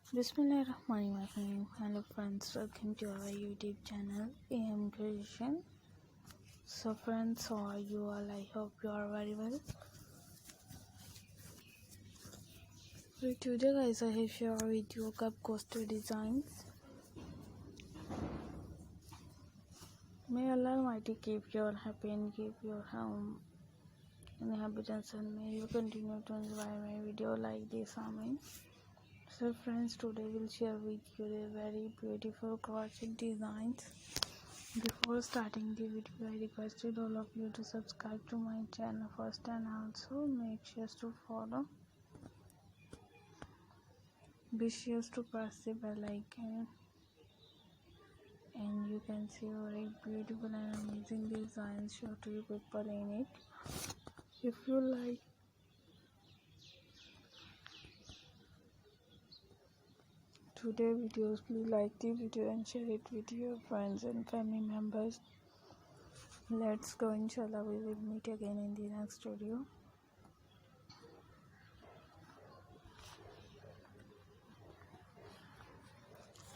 Bismillahirrahmanirrahim. Hello friends, welcome to our YouTube channel AM Creation. So friends, how are you all? I hope you are very well. So today guys, I have shared with you cup coaster designs. May Allah Almighty keep you all happy and keep your home inhabitants, and may you continue to enjoy my video like this. Amen. So friends, today we'll share with you the very beautiful crochet designs. Before starting the video, I requested all of you to subscribe to my channel first, and also make sure to follow. Be sure to press the bell icon, and you can see very beautiful and amazing designs sure to be paper in it. If you like today videos, please like the video and share it with your friends and family members. Let's go, inshallah we will meet again in the next video.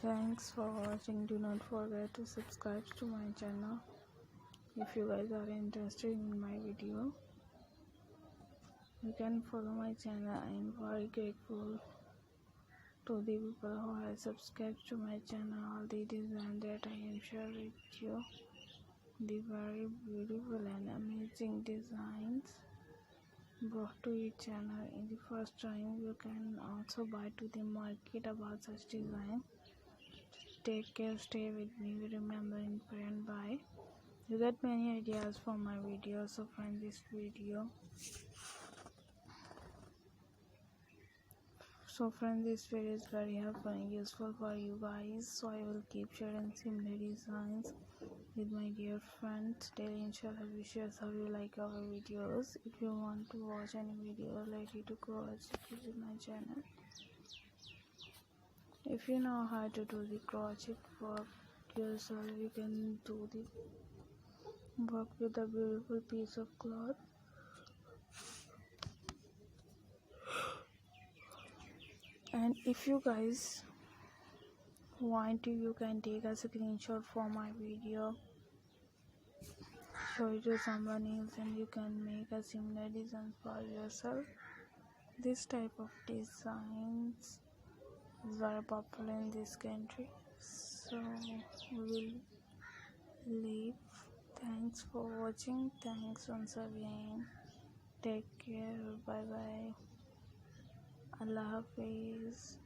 Thanks for watching. Do not forget to subscribe to my channel if you guys are interested in my video. You can follow my channel. I am very grateful to the people who have subscribed to my channel. All the designs that I am sharing with you, the very beautiful and amazing designs brought to your channel in the first time. You can also buy to the market about such design. Take care, stay with me, remember in prayer and bye. You get many ideas from my videos, so find this video. So friends, this video is very helpful and useful for you guys, so I will keep sharing similar designs with my dear friends daily. Inshallah we share how you like our videos. If you want to watch any video related to crochet, visit my channel. If you know how to do the crochet work yourself, you can do the work with a beautiful piece of cloth. And if you guys want to, you can take a screenshot for my video, show it to someone else, and you can make a similar design for yourself. This type of designs is very popular in this country, so we will leave. Thanks for watching. Thanks once again. Take care. Bye bye. Allah Hafiz.